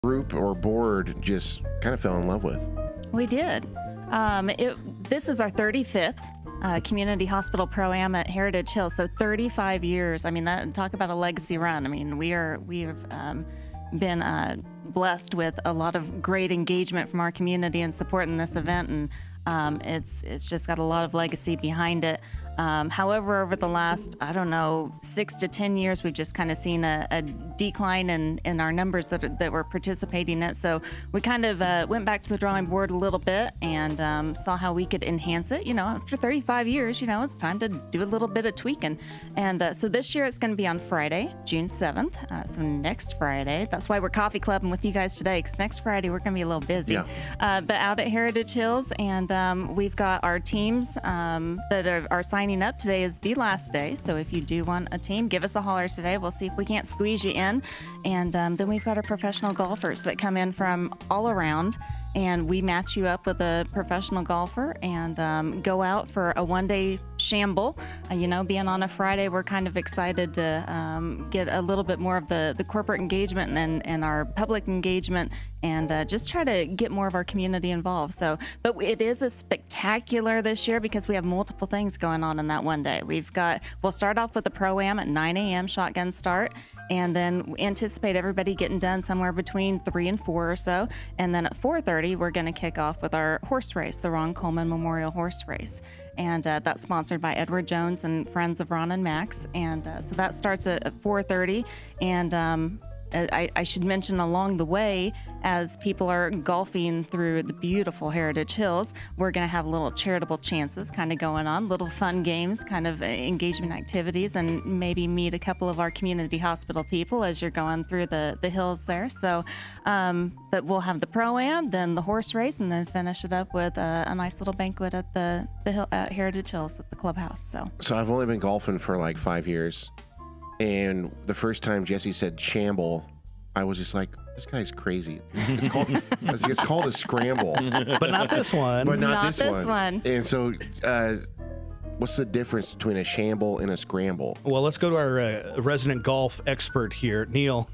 group or board just kind of fell in love with? We did. This is our 35th Community Hospital Pro-Am at Heritage Hills, so 35 years. I mean, talk about a legacy run. I mean, we've been blessed with a lot of great engagement from our community and support in this event, and it's just got a lot of legacy behind it. However, over the last, 6 to 10 years, we've just kind of seen a decline in our numbers that were participating in it. So we kind of went back to the drawing board a little bit and saw how we could enhance it. After 35 years, it's time to do a little bit of tweaking. And so this year it's going to be on Friday, June 7th. So next Friday. That's why we're coffee clubbing with you guys today, because next Friday we're going to be a little busy. Yeah. But out at Heritage Hills, and we've got our teams that are signing up. Today is the last day, so if you do want a team, give us a holler today. We'll see if we can't squeeze you in. And then we've got our professional golfers that come in from all around, and we match you up with a professional golfer and go out for a one-day shamble. Being on a Friday, we're kind of excited to get a little bit more of the corporate engagement and our public engagement, and just try to get more of our community involved. But it is a spectacular this year because we have multiple things going on in that one day. We'll start off with the Pro-Am at 9 a.m. shotgun start, and then we anticipate everybody getting done somewhere between 3 and 4 or so. And then at 4:30, we're going to kick off with our horse race, the Ron Coleman Memorial Horse Race. And that's sponsored by Edward Jones and Friends of Ron and Max. And so that starts at 4:30. And I should mention along the way, as people are golfing through the beautiful Heritage Hills, we're going to have little charitable chances kind of going on, little fun games, kind of engagement activities, and maybe meet a couple of our community hospital people as you're going through the hills there. So, but we'll have the Pro-Am, then the horse race, and then finish it up with a nice little banquet at the hill, at Heritage Hills at the clubhouse. So I've only been golfing for like 5 years. And the first time Jesse said shamble, I was just like, this guy's crazy. It's called a scramble. But not this one. But not this one. And so what's the difference between a shamble and a scramble? Well, let's go to our resident golf expert here, Neil.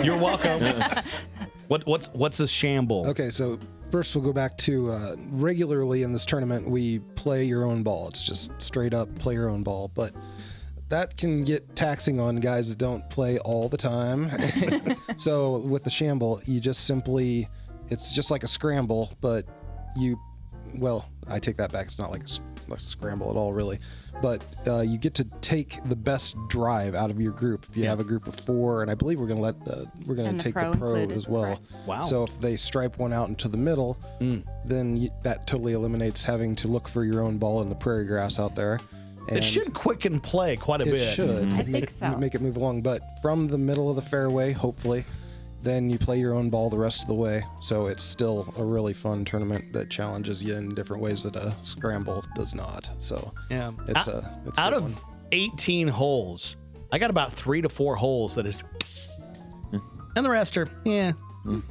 You're welcome. What's a shamble? Okay, so first we'll go back to regularly in this tournament, we play your own ball. It's just straight up play your own ball. But that can get taxing on guys that don't play all the time. So with the shamble, you just simply, it's just like a scramble, but I take that back. It's not like a scramble at all, really. But you get to take the best drive out of your group. If you have a group of 4, and I believe we're going to take the pro as well. Right. Wow. So if they stripe one out into the middle, then that totally eliminates having to look for your own ball in the prairie grass out there. And it should quicken play quite a bit. It should. I think so. Make it move along. But from the middle of the fairway, hopefully, then you play your own ball the rest of the way. So it's still a really fun tournament that challenges you in different ways that a scramble does not. So Yeah. it's out a of one. 18 holes, I got about 3 to 4 holes that is, and the rest are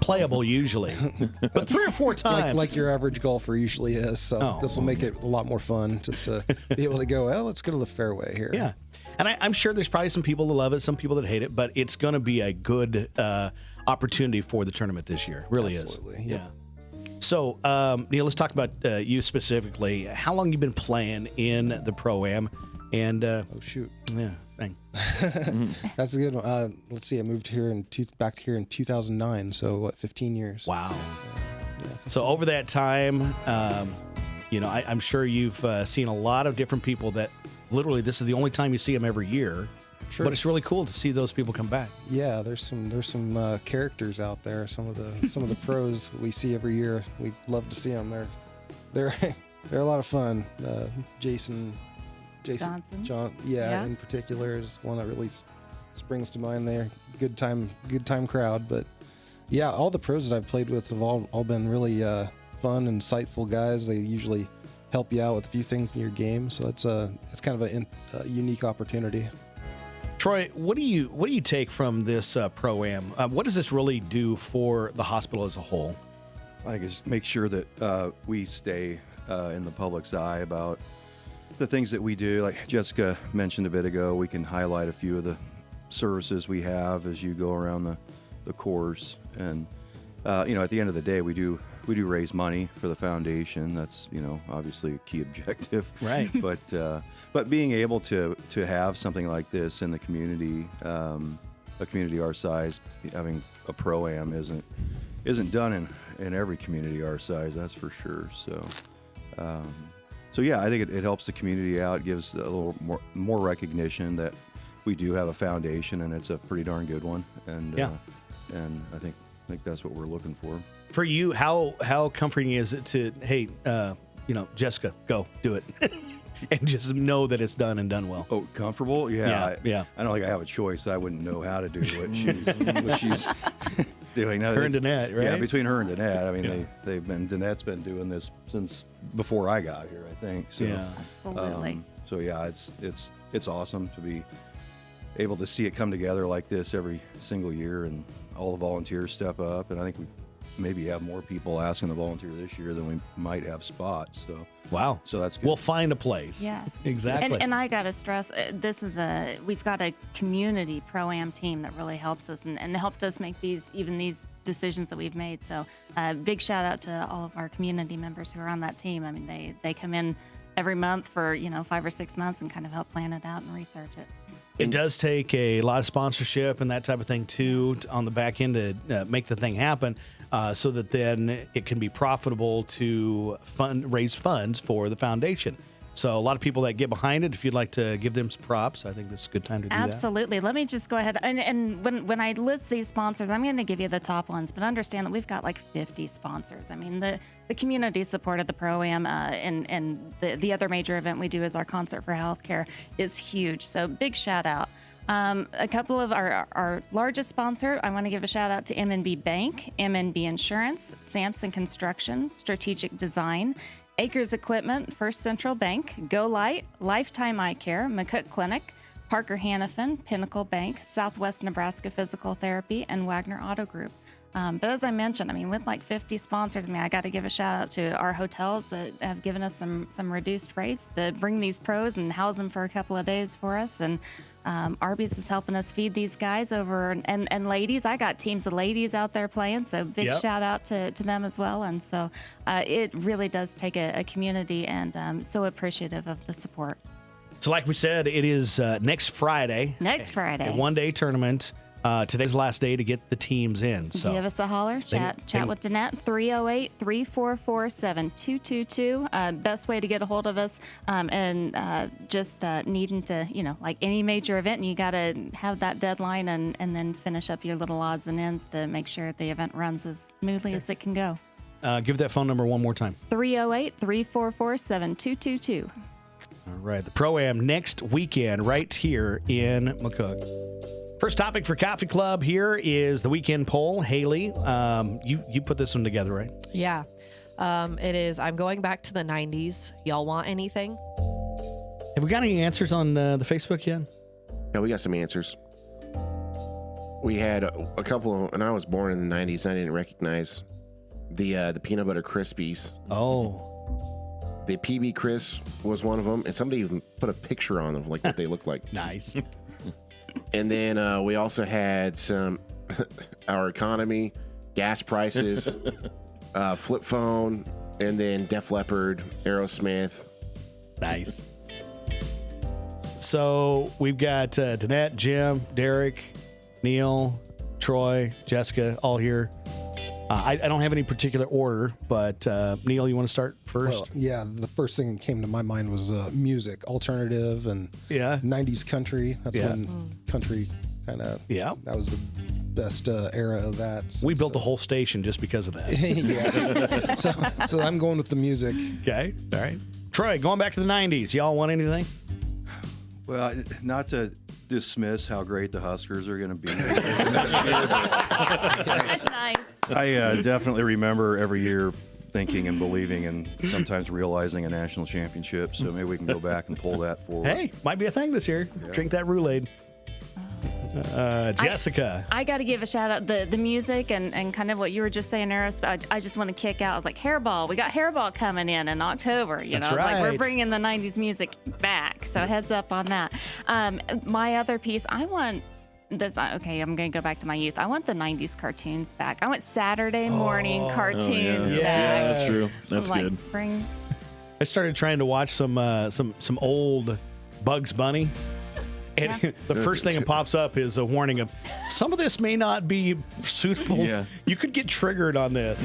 playable usually, but 3 or 4 times. Like your average golfer usually is. So this will make it a lot more fun just to be able to go, well, let's go to the fairway here. Yeah. And I'm sure there's probably some people that love it, some people that hate it, but it's going to be a good opportunity for the tournament this year. It really Absolutely, is. yep. Yeah. So, Neil, let's talk about you specifically. How long you been playing in the Pro-Am? And Oh, shoot. yeah, bang. That's a good one. Let's see. I moved here back here in 2009. So 15 years. Wow. So over that time, I'm sure you've seen a lot of different people that literally this is the only time you see them every year. Sure. But it's really cool to see those people come back. Yeah, there's some characters out there. Some of the pros that we see every year. We love to see them. They're a lot of fun. Jason Johnson. Yeah, in particular is one that really springs to mind there. Good time crowd. But yeah, all the pros that I've played with have all been really fun, insightful guys. They usually help you out with a few things in your game, so it's kind of a unique opportunity. Troy, what do you take from this Pro-Am? What does this really do for the hospital as a whole? I just make sure that we stay in the public's eye about the things that we do. Like Jessica mentioned a bit ago, we can highlight a few of the services we have as you go around the course. And at the end of the day, we do raise money for the foundation. That's obviously a key objective. Right. But being able to have something like this in the community, a community our size, having a pro-am isn't done in every community our size, that's for sure. So yeah, I think it helps the community out, gives a little more recognition that we do have a foundation, and it's a pretty darn good one. And and I think that's what we're looking for. For you, how comforting is it to, hey, Jessica, go do it, and just know that it's done and done well? Oh, comfortable? Yeah. I don't think I have a choice. I wouldn't know how to do what she's doing. No, her and Danette, right? Yeah, between her and Danette. I mean, Danette's been doing this since before I got here, I think. So, yeah, absolutely. So yeah, it's awesome to be able to see it come together like this every single year, and all the volunteers step up. And I think we maybe have more people asking to volunteer this year than we might have spots. So wow. So that's good. We'll find a place. Yes, exactly. And I got to stress, we've got a community pro-am team that really helps us and helped us make these decisions that we've made. So big shout out to all of our community members who are on that team. I mean, they come in every month for 5 or 6 months and kind of help plan it out and research it. It does take a lot of sponsorship and that type of thing too on the back end to make the thing happen, so that then it can be profitable to raise funds for the foundation. So a lot of people that get behind it, if you'd like to give them some props, I think this is a good time to do that. Absolutely. Let me just go ahead. And when I list these sponsors, I'm going to give you the top ones, but understand that we've got like 50 sponsors. I mean, the community supported the Pro-Am, and the other major event we do is our Concert for Healthcare is huge. So big shout out. A couple of our largest sponsor, I want to give a shout out to M&B Bank, M&B Insurance, Sampson Construction, Strategic Design, Acres Equipment, First Central Bank, Go Light, Lifetime Eye Care, McCook Clinic, Parker Hannafin, Pinnacle Bank, Southwest Nebraska Physical Therapy, and Wagner Auto Group. But as I mentioned, I mean, with like 50 sponsors, I got to give a shout out to our hotels that have given us some reduced rates to bring these pros and house them for a couple of days for us. And Arby's is helping us feed these guys over, and ladies. I got teams of ladies out there playing, so big shout out to them as well. And so it really does take a community, and so appreciative of the support. So like we said, it is next Friday. Next Friday. A one-day tournament. Today's the last day to get the teams in. So give us a holler. Chat with Danette, 308-344-7222. Best way to get a hold of us, and just needing to, like any major event, you got to have that deadline and then finish up your little odds and ends to make sure the event runs as smoothly as it can go. Give that phone number one more time. 308-344-7222. All right. The Pro-Am next weekend right here in McCook. First topic for Coffee Club here is the weekend poll. Haley, you put this one together, right? Yeah. It is. I'm going back to the 90s. Y'all want anything? Have we got any answers on the Facebook yet? Yeah, we got some answers. We had a couple of, and I was born in the 90s, and I didn't recognize the peanut butter Krispies. Oh. The PB Crisp was one of them, and somebody even put a picture on them, like what they look like. Nice. And then we also had some our economy, gas prices, flip phone, and then Def Leppard, Aerosmith. Nice. So we've got Danette, Jim, Derek, Neil, Troy, Jessica, all here. I don't have any particular order, but Neil, you want to start first? Well, yeah, the first thing that came to my mind was music, alternative and 90s country. That's when country kind of, that was the best era of that. We built the whole station just because of that. Yeah. So I'm going with the music. Okay. All right. Troy, going back to the 90s, y'all want anything? Well, not to dismiss how great the Huskers are going to be. That's nice. I definitely remember every year thinking and believing and sometimes realizing a national championship. So maybe we can go back and pull that forward. Hey, might be a thing this year. Yeah. Drink that Roulade. Jessica. I got to give a shout out the music and kind of what you were just saying, Eris. I just want to kick out. I was like, Hairball. We got Hairball coming in October. That's right. Like we're bringing the 90s music back. So heads up on that. My other piece, I want That's okay. I'm gonna go back to my youth. I want the '90s cartoons back. I want Saturday morning cartoons back. Yeah, that's true. That's Like, good. Bring. I started trying to watch some old Bugs Bunny. And Yeah. the first thing that pops up is a warning of some of this may not be suitable. Yeah. You could get triggered on this.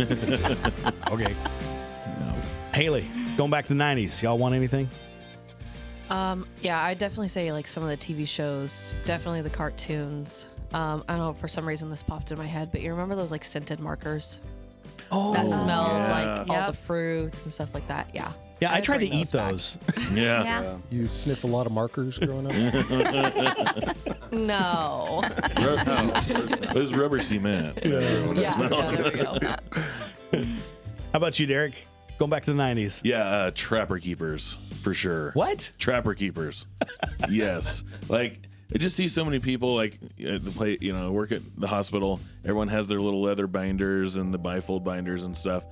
Okay. Haley, going back to the 90s. Y'all want anything? Yeah, I definitely say like some of the TV shows, definitely the cartoons. I don't know, for some reason this popped in my head, but you remember those like scented markers that smelled yeah. like all Yep. the fruits and stuff like that? Yeah. Yeah, I I'd tried to bring eat back. those. Yeah. Yeah. You sniff a lot of markers growing up? No. It was rubber cement. Yeah, there we go. How about you, Derek? Going back to the 90s. Yeah, Trapper Keepers for sure. What? Trapper Keepers. Yes. Like, I just see so many people like work at the hospital. Everyone has their little leather binders and the bifold binders and stuff.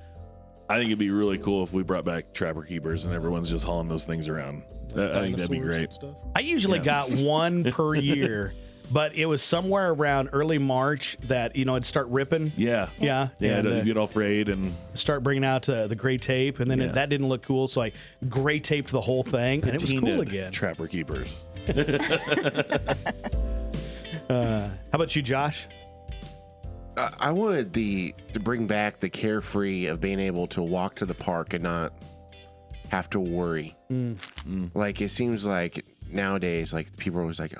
I think it'd be really cool if we brought back Trapper Keepers and everyone's just hauling those things around. I think that'd be great. I usually got one per year, but it was somewhere around early March that, it'd start ripping. Yeah. Yeah. Yeah, and, you get all frayed and start bringing out the gray tape, and then Yeah. that didn't look cool, so I gray taped the whole thing, and it was cool painted again. Trapper Keepers. How about you, Josh? I wanted to bring back the carefree of being able to walk to the park and not have to worry. Like, it seems like nowadays, like, people are always like,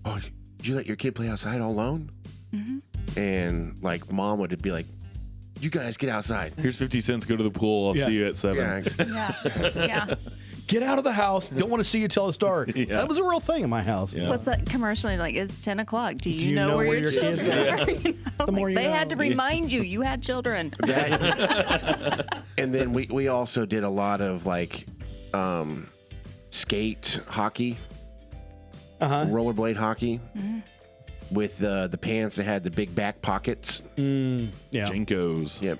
oh, did you let your kid play outside all alone? And like, mom would be like, you guys get outside. Here's 50 cents. Go to the pool. I'll Yeah. see you at 7. Yeah. Yeah. Yeah. Get out of the house. Don't want to see you till it's dark. Yeah. That was a real thing in my house. Yeah. What's that commercial like? It's 10 o'clock. Do you, you know, know where where your your kids children are? are? You know, The more like, you they had know. to remind you had children. And then we also did a lot of like skate hockey, rollerblade hockey with the pants that had the big back pockets. Yeah. Jinkos. Yep.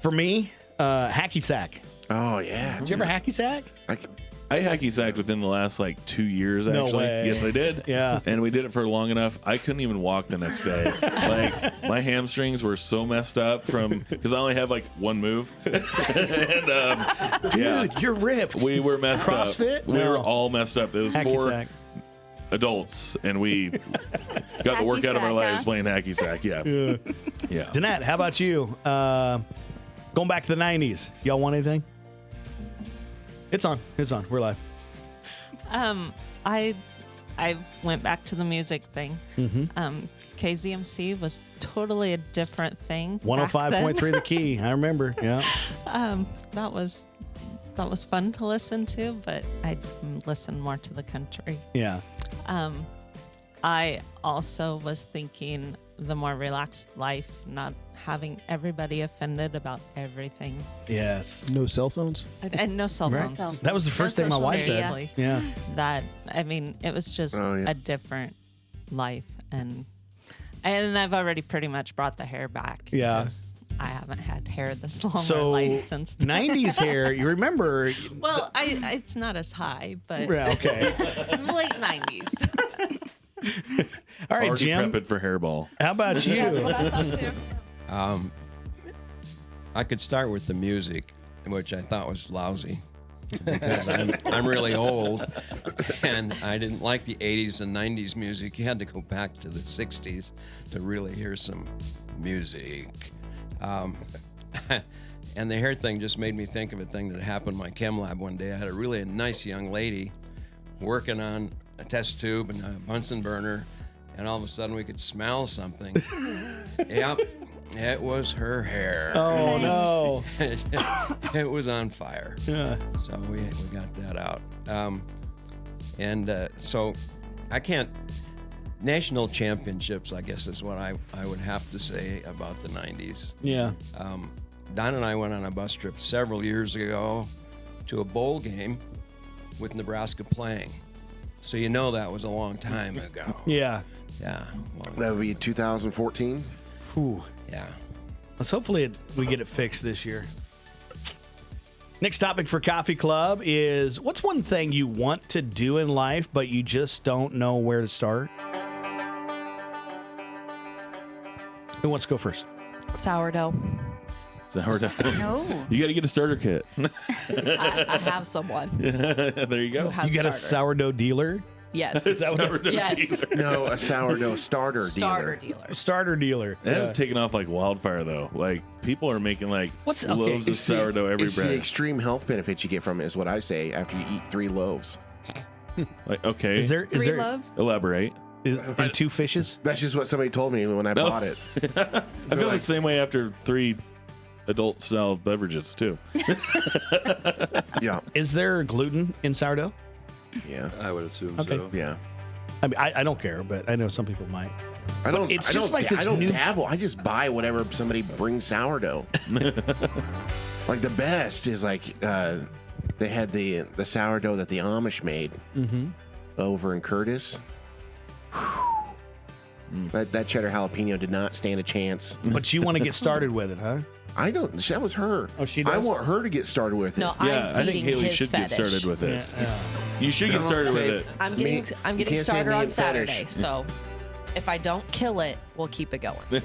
For me, hacky sack. Oh yeah. Did you ever hacky sack? I hacky sacked within the last like 2 years. No Actually, way. yes, I did. Yeah. and we did it for long enough. I couldn't even walk the next day. Like, my hamstrings were so messed up from because I only have like one move. And Dude, you're ripped. we were messed CrossFit? up. We No. were all messed up. There was Hacky 4 sack. adults, and we got the work Hacky out of our sack, lives huh? playing hacky sack. Yeah, yeah. Danette, how about you? Going back to the 90s. Y'all want anything? It's on. It's on. We're live. I went back to the music thing. KZMC was totally a different thing. back then. 105.3 The Key. I remember. Yeah. That was fun to listen to, but I listened more to the country. Yeah. I also was thinking the more relaxed life, not having everybody offended about everything, Yes. No cell phones? and no cell Right. phones. That was the first thing my social wife said. media. Yeah. That it was just Oh, yeah. a different life, and I've already pretty much brought the hair back. Yeah. because I haven't had hair this long in So my life since then. 90s hair, you remember? Well, it's not as high, but Yeah, okay. late 90s. All right, Already Jim. prepping for hairball. How about you? I could start with the music, which I thought was lousy because I'm really old, and I didn't like the 80s and 90s music. You had to go back to the 60s to really hear some music. And the hair thing just made me think of a thing that happened in my chem lab one day. I had a really nice young lady working on a test tube and a Bunsen burner, and all of a sudden we could smell something. Yep, it was her hair. Oh, no. It was on fire. Yeah. So we got that out. So I can't. National championships, I guess, is what I would have to say about the 90s. Yeah. Don and I went on a bus trip several years ago to a bowl game with Nebraska playing. So you know that was a long time ago. Yeah. Yeah. Well, That would be 2014. Whew. yeah. Let's hopefully we get it fixed this year. Next topic for Coffee Club is what's one thing you want to do in life, but you just don't know where to start? Who wants to go first? Sourdough. Sourdough. No. You got to get a starter kit. I have someone There you who go. has You got a starter. sourdough dealer? Yes. Sourdough Yes. dealer. No, a sourdough starter Starter dealer. dealer. Starter dealer. That has taken off like wildfire, though. Like people are making like What's- okay, loaves of It's the- sourdough every it's the bread. extreme health benefits you get from it, is what I say after you eat 3 loaves. Like, okay, Is there 3 loaves? elaborate? and 2 fishes? That's just what somebody told me when I bought it. I feel the same way after 3 adult style beverages too. Yeah, Is there gluten in sourdough? yeah, I would assume Okay. so. yeah. I mean, I don't care, but I know some people might. I don't. it's I just don't, like this I don't new- dabble. I just buy whatever somebody brings sourdough. Like the best is like they had the sourdough that the Amish made over in Curtis. That cheddar jalapeno did not stand a chance. But you want to get started with it, huh? I don't. That was her. Oh, she I does? want her to get started with it. No, Yeah, I'm I think feeding Haley his should fetish. get started with it. Yeah. You should get No, started with safe. it. I'm Me- getting you I'm getting can't say started me on and fetish. Saturday. So if I don't kill it, we'll keep it going.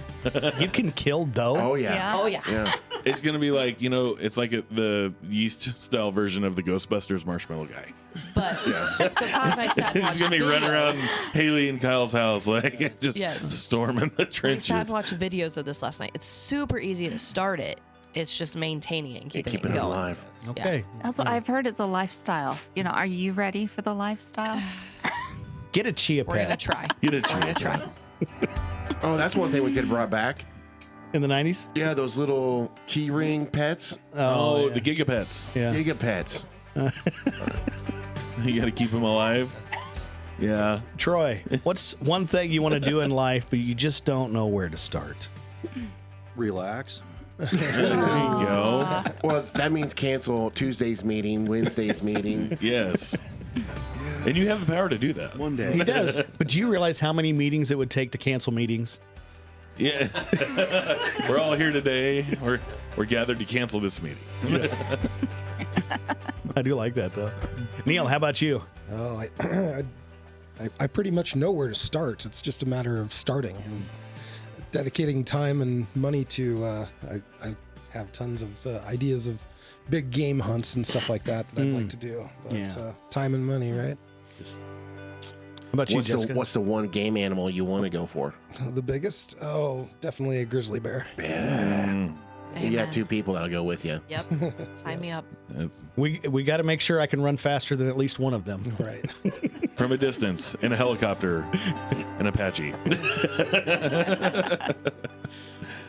You can kill dough. Oh yeah. Yeah. Oh yeah. Yeah. It's gonna be like it's like the yeast style version of the Ghostbusters marshmallow guy. But so Kyle and I sat and watched He's gonna be running around videos. Haley and Kyle's house like just Yes. storming the We sat and trenches. watched videos of this last night. It's super easy to start it. It's just maintaining and keeping Keeping it it going. alive. Okay. Also, I've heard it's a lifestyle. Are you ready for the lifestyle? Get a chia We're gonna pet try. Get a We're gonna chia try. Oh, that's one thing we could have brought back. in the 90s. Yeah, those little key ring pets. Oh, yeah. the Gigapets. Yeah. Giga pets. You got to keep them alive. Yeah. Troy, what's one thing you want to do in life, but you just don't know where to start? Relax. There you go. Well, that means cancel Tuesday's meeting, Wednesday's meeting. Yes. And you have the power to do that. One day. He does. But do you realize how many meetings it would take to cancel meetings? Yeah. We're all here today. We're gathered to cancel this meeting. I do like that, though. Neil, how about you? Oh, I pretty much know where to start. It's just a matter of starting and dedicating time and money to. I have tons of ideas of big game hunts and stuff like that I'd like to do. But Yeah. time and money, right? How about you, What's Jessica? what's the one game animal you want to go for? The biggest? Oh, definitely a grizzly bear. Yeah. You Amen. got 2 people that'll go with you. Yep. Sign me up. That's We got to make sure I can run faster than at least one of them. Right. from a distance in a helicopter, an Apache.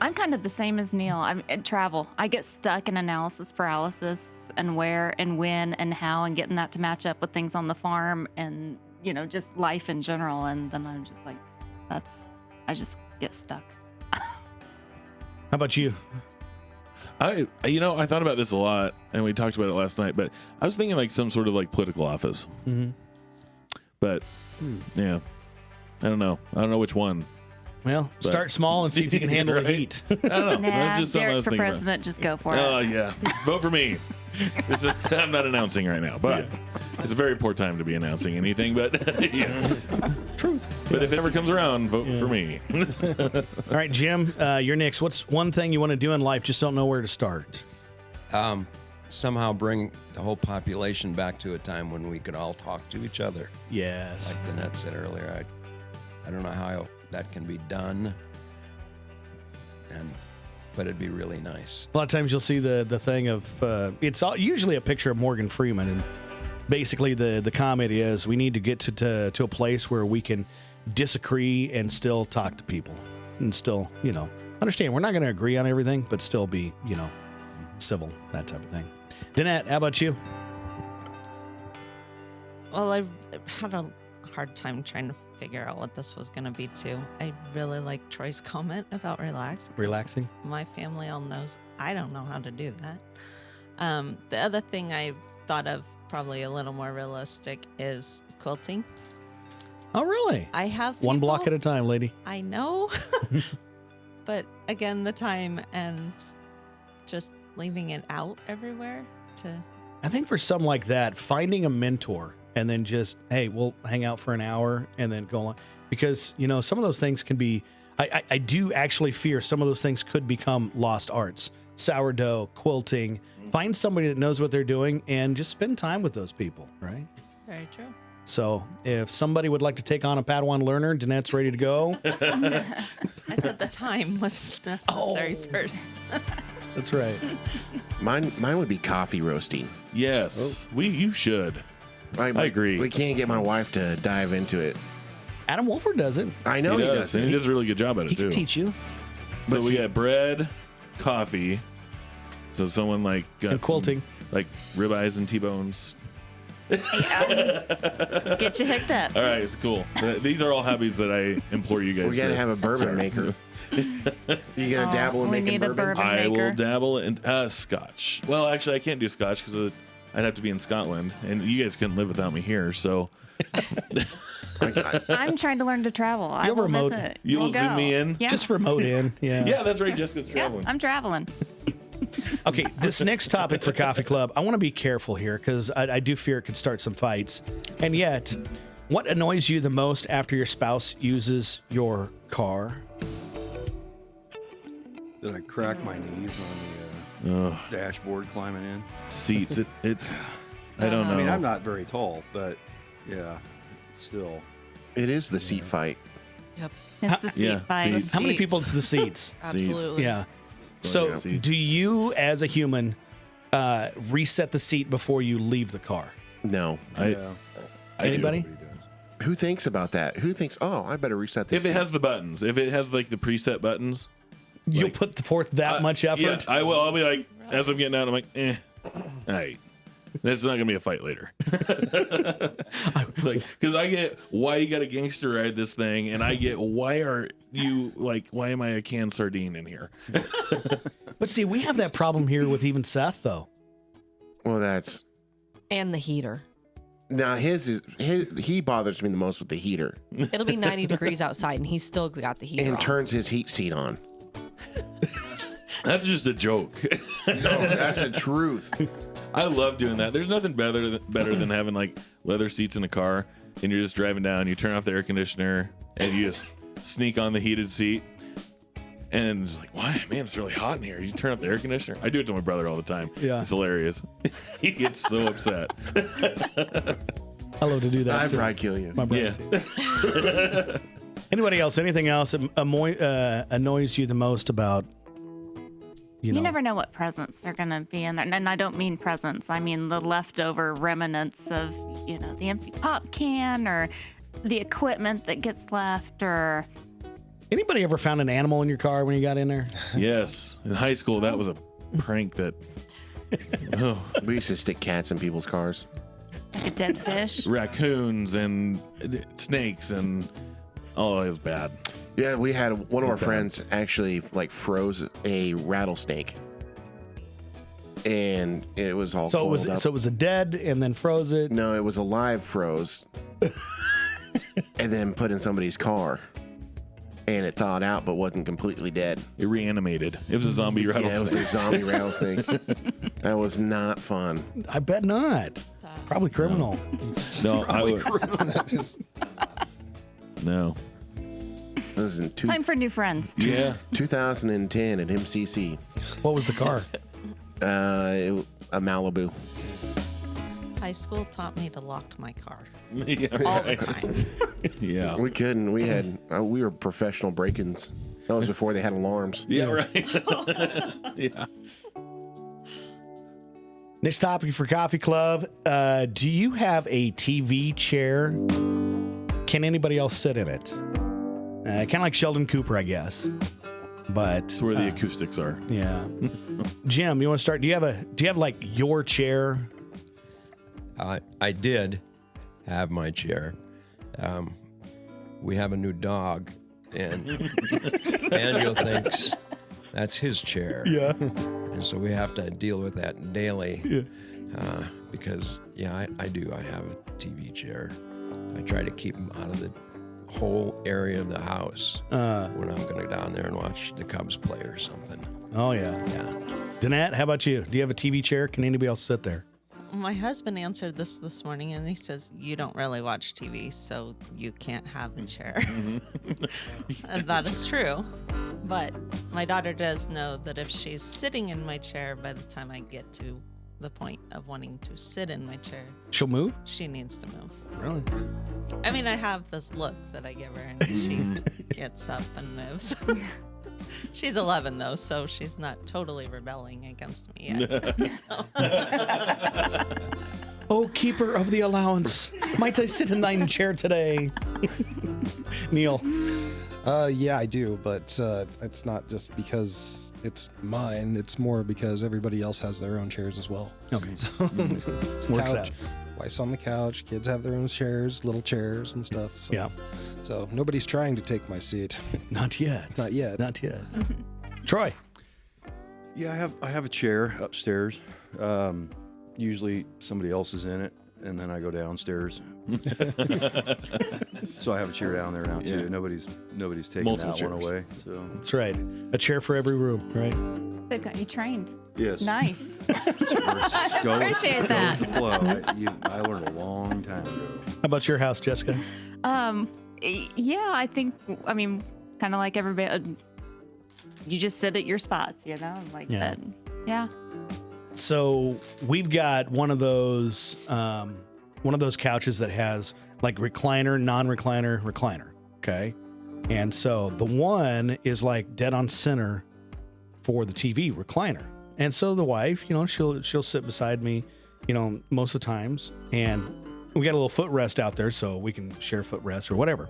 I'm kind of the same as Neil. I'm at travel. I get stuck in analysis paralysis and where and when and how and getting that to match up with things on the farm and just life in general. And then I'm just like, I just get stuck. How about you? I thought about this a lot, and we talked about it last night. But I was thinking like some sort of like political office. Mm-hmm. But yeah, I don't know. I don't know which one. Well, start small and see if you can handle the Right? heat. I don't know. Nah, That's just something I Derek was for thinking president, just go for about. Oh it. yeah, vote for me. I'm not announcing right now, but it's a very poor time to be announcing anything. But yeah. Truth. But if it ever comes around, vote for me. All right, Jim, you're next. What's one thing you want to do in life, just don't know where to start? Somehow bring the whole population back to a time when we could all talk to each other. Yes. Like Danette said earlier, I don't know how that can be done, but it'd be really nice. A lot of times you'll see the thing of usually a picture of Morgan Freeman, and basically the comment is we need to get to a place where we can disagree and still talk to people and still understand we're not going to agree on everything, but still be civil, that type of thing. Danette, how about you? Well, I've had a hard time trying to figure out what this was going to be too. I really like Troy's comment about relax. 'Cause Relaxing. My family all knows I don't know how to do that. The other thing I thought of, probably a little more realistic, is quilting. Oh, really? I have One block at people- a time, lady. I know, but again, the time and just leaving it out everywhere to. I think for something like that, finding a mentor and then just, hey, we'll hang out for an hour and then go on. Because, some of those things can be, I do actually fear some of those things could become lost arts. Sourdough, quilting. Find somebody that knows what they're doing and just spend time with those people, right? Very true. So if somebody would like to take on a Padawan learner, Danette's ready to go. I said the time was necessary first. That's right. Mine would be coffee roasting. Yes, you should. I agree. We can't get my wife to dive into it. Adam Wolford does it. I know he does. and he does a really good job at it He too. can teach you. So But we see- got bread, coffee. So someone like got And quilting. like ribeyes and T-bones. Get you hooked up. All right, it's cool. These are all hobbies that I implore you guys. We got to to have a bourbon start. maker. You gonna dabble in we making need a bourbon? bourbon. I will maker. dabble in Scotch. Well, actually, I can't do Scotch because I'd have to be in Scotland, and you guys couldn't live without me here. So I'm trying to learn to travel. I You'll will remote- visit. You will We'll zoom go. me in? Yeah. Just remote in. Yeah. yeah, that's right. Jessica's Yeah, traveling. I'm traveling. Okay, this next topic for Coffee Club, I want to be careful here because I do fear it could start some fights. And yet, what annoys you the most after your spouse uses your car? Did I crack my knees on the dashboard climbing in? Seats. It's. I don't know. I mean, I'm not very tall, but yeah, still. It is the seat fight. Yep. It's the seat Yeah, fight. seats. How many Seats. people it's the seats? Absolutely. Yeah. So, Yeah. do you, as a human, reset the seat before you leave the car? No. I do. Anybody? Nobody does. Who thinks about that? Who thinks, oh, I better reset this? If it has the buttons, if it has like the preset buttons, You'll Like- put forth that much effort? yeah, I will. I'll be like, as I'm getting out, I'm like, all right. That's not gonna be a fight later. Like, because I get why you got to gangster ride this thing, and I get why are you like, why am I a canned sardine in here? But see, we have that problem here with even Seth, though. Well, that's And the heater. now he bothers me the most with the heater It'll be 90 degrees outside, and he's still got the heater and on. turns his heat seat on. That's just a joke. No, that's the truth. I love doing that. There's nothing better than having like leather seats in a car, and you're just driving down. You turn off the air conditioner, and you just sneak on the heated seat. And it's like, why, man? It's really hot in here. You turn up the air conditioner. I do it to my brother all the time. Yeah. It's hilarious. He gets so upset. I love to do that. I'd too. probably kill you. My brother, too. Anybody else? Anything else that annoys you the most about, you know? You never know what presents are going to be in there. And I don't mean presents. I mean the leftover remnants of, the empty pop can or the equipment that gets left or... Anybody ever found an animal in your car when you got in there? Yes. In high school, that was a prank that. Oh, We used to stick cats in people's cars. Like a dead fish. raccoons and snakes and oh, it was bad. Yeah, we had one of our bad. friends actually like froze a rattlesnake, and it was all So it coiled was up. so it was a dead and then froze it. No, it was alive froze, and then put in somebody's car, and it thawed out but wasn't completely dead. It reanimated. It was a zombie Yeah, it was rattlesnake. a zombie rattlesnake. That was not fun. I bet not. Probably criminal. No, I would, Just no. This is in Time for new friends. Yeah. 2010 at MCC. What was the car? A Malibu. High school taught me to lock my car Yeah, all the right. time. Yeah. We couldn't. We had. We were professional break-ins. That was before they had alarms. Yeah, right. Yeah. Next topic for Coffee Club. Do you have a TV chair? Can anybody else sit in it? Kind of like Sheldon Cooper, I guess. But That's where the acoustics are. yeah. Jim, you want to start? Do you have like your chair? I did have my chair. We have a new dog, and Daniel thinks that's his chair. Yeah. And so we have to deal with that daily. Because, yeah, I do. I have a TV chair. I try to keep him out of the whole area of the house when I'm going to go down there and watch the Cubs play or something. Oh yeah. Yeah. Danette, how about you? Do you have a TV chair? Can anybody else sit there? my husband answered this morning, and he says, you don't really watch TV, so you can't have a chair. And that is true. But my daughter does know that if she's sitting in my chair, by the time I get to the point of wanting to sit in my chair, She'll move? she needs to move. Really? I mean, I have this look that I give her, and she gets up and moves. She's 11, though, so she's not totally rebelling against me yet. So. Oh, keeper of the allowance, might I sit in thine chair today? Neil. Yeah, I do, but it's not just because it's mine. It's more because everybody else has their own chairs as well. Okay. So, it's Works couch. out. Wife's on the couch. Kids have their own chairs, little chairs and stuff. So, Yeah. So nobody's trying to take my seat. Not yet. Not yet. Not yet. Troy. Yeah, I have a chair upstairs. Usually somebody else is in it, and then I go downstairs. So I have a chair down there now too. Yeah. Nobody's taking Multiple that one chairs. away. So That's right. A chair for every room, right? They've got you trained. yes, Nice. Go Appreciate with that. the flow. I learned a long time ago. How about your house, Jessica? Yeah, I think, I mean, kind of like everybody, you just sit at your spots, you know, like Yeah. that. Yeah. So we've got one of those couches that has like recliner, non-recliner, recliner. Okay. And so the one is like dead on center for the TV recliner. And so the wife, you know, she'll sit beside me, you know, most of the times. And we got a little footrest out there so we can share footrest or whatever.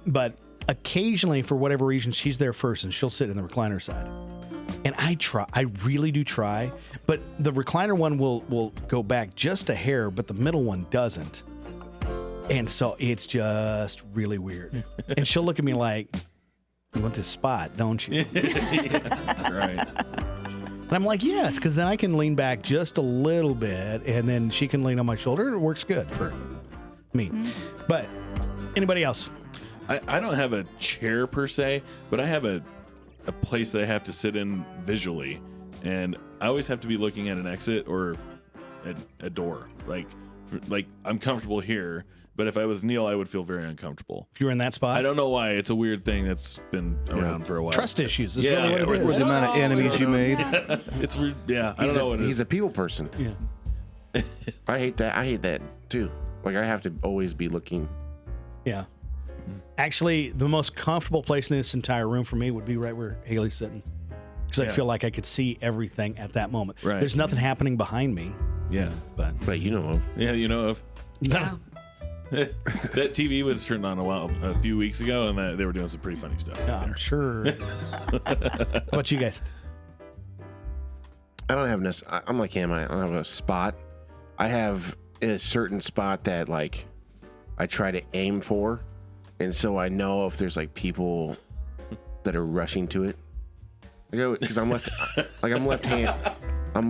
But occasionally, for whatever reason, she's there first and she'll sit in the recliner side. And I really do try, but the recliner one will go back just a hair, but the middle one doesn't. And so it's just really weird. And she'll look at me like, you want this spot, don't you? Right. And I'm like, yes, because then I can lean back just a little bit and then she can lean on my shoulder and it works good for me. But anybody else? I don't have a chair per se, but I have a place that I have to sit in visually, and I always have to be looking at an exit or a door. Like I'm comfortable here, but if I was Neil, I would feel very uncomfortable. If you're in that spot? I don't know why. It's a weird thing that's been around for a while. Trust issues is Yeah, really what it With is. the amount of enemies you made. It's weird. Yeah, I don't know what it He's is. a people person. Yeah. I hate that too. Like I have to always be looking. Yeah. Actually, the most comfortable place in this entire room for me would be right where Haley's sitting. Because I Yeah. feel like I could see everything at that moment. Right. There's nothing happening behind me. Yeah. But you know, Yeah, you know of. Yeah. That TV was turned on a few weeks ago, and they were doing some pretty funny stuff. yeah, I'm sure. How about you guys? I don't have I'm like him. I don't have a spot. I have a certain spot that like I try to aim for, and so I know if there's like people that are rushing to it. I go because I'm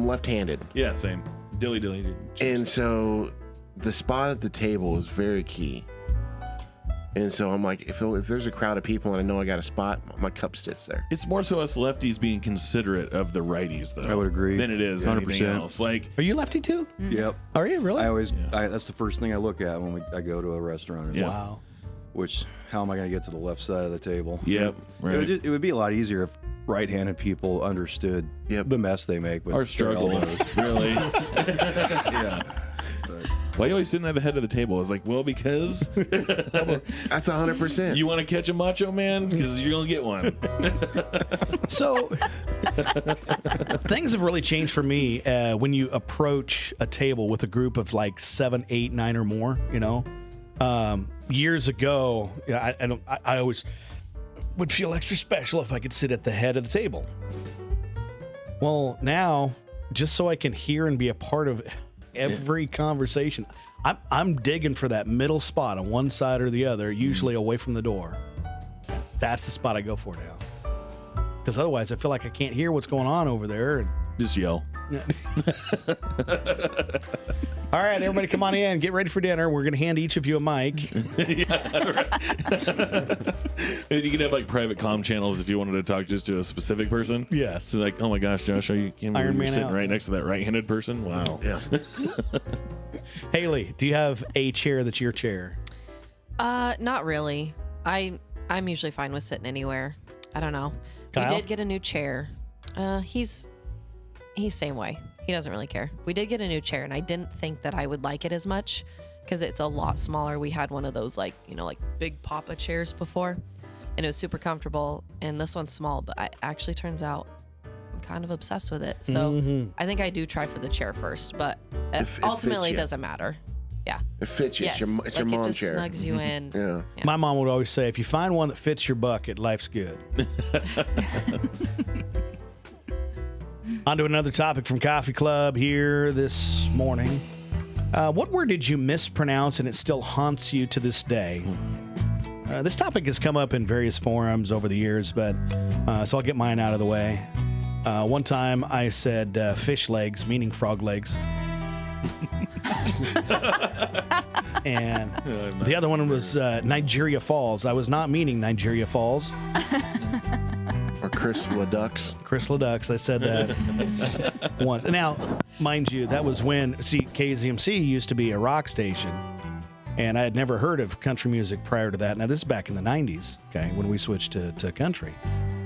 left-handed, Yeah, same. Dilly. and so the spot at the table is very key. And so I'm like, if there's a crowd of people and I know I got a spot, my cup sits there. It's more so us lefties being considerate of the righties, though. I would agree. Than it is anything 100%. else. Like, Are you lefty too? Yep. Are you really? That's the first thing I look at when I go to a restaurant. Yeah. Wow. Which, how am I going to get to the left side of the table? yep, right. It would be a lot easier if right-handed people understood the mess they make with Our their struggle, elbows. really. Yeah. Why are you always sitting at the head of the table? It's like, well, because That's 100%. you want to catch a macho man? Because you're going to get one. So things have really changed for me when you approach a table with a group of like 7, 8, 9 or more. You know, years ago, I always would feel extra special if I could sit at the head of the table. Well, now, just so I can hear and be a part of every conversation, I'm digging for that middle spot on one side or the other, usually away from the door. That's the spot I go for now. Because otherwise, I feel like I can't hear what's going on over there. And Just yell. All right, everybody come on in. Get ready for dinner. We're going to hand each of you a mic. And you can have like private comm channels if you wanted to talk just to a specific person. Yes. So like, oh my gosh, Josh, you can't believe Iron you're Man sitting out. right next to that right-handed person. Wow. Yeah. Haley, do you have a chair that's your chair? Not really. I'm usually fine with sitting anywhere. I don't know. Kyle? We did get a new chair. He's same way. He doesn't really care. We did get a new chair, and I didn't think that I would like it as much because it's a lot smaller. We had one of those like big Papa chairs before, and it was super comfortable. And this one's small, but I actually turns out I'm kind of obsessed with it. So I think I do try for the chair first, but it ultimately fits it you. doesn't matter. Yeah. It fits you. Yes. It's your Like, mom it just chair. snugs you in. Yeah. Yeah. My mom would always say, if you find one that fits your bucket, life's good. On to another topic from Coffee Club here this morning. What word did you mispronounce and it still haunts you to this day? This topic has come up in various forums over the years, but so I'll get mine out of the way. One time I said fish legs, meaning frog legs. And the other one was Nigeria Falls. I was not meaning Nigeria Falls. Or Chris LeDucks. Chris LeDucks. I said that once. Now, mind you, that was when, KZMC used to be a rock station, and I had never heard of country music prior to that. Now, this is back in the 90s, okay, when we switched to country.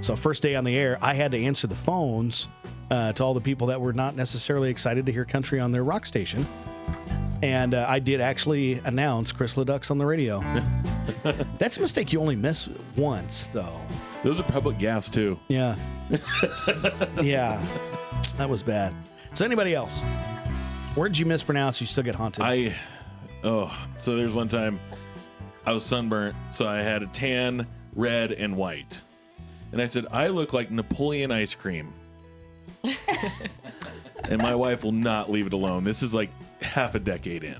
So first day on the air, I had to answer the phones to all the people that were not necessarily excited to hear country on their rock station. And I did actually announce Chris LeDucks on the radio. That's a mistake you only miss once, though. Those are public gaffes too. Yeah. Yeah. That was bad. So anybody else? Words you mispronounce, you still get haunted. So there's one time I was sunburnt, so I had a tan, red, and white. And I said, I look like Napoleon ice cream. And my wife will not leave it alone. This is like half a decade in.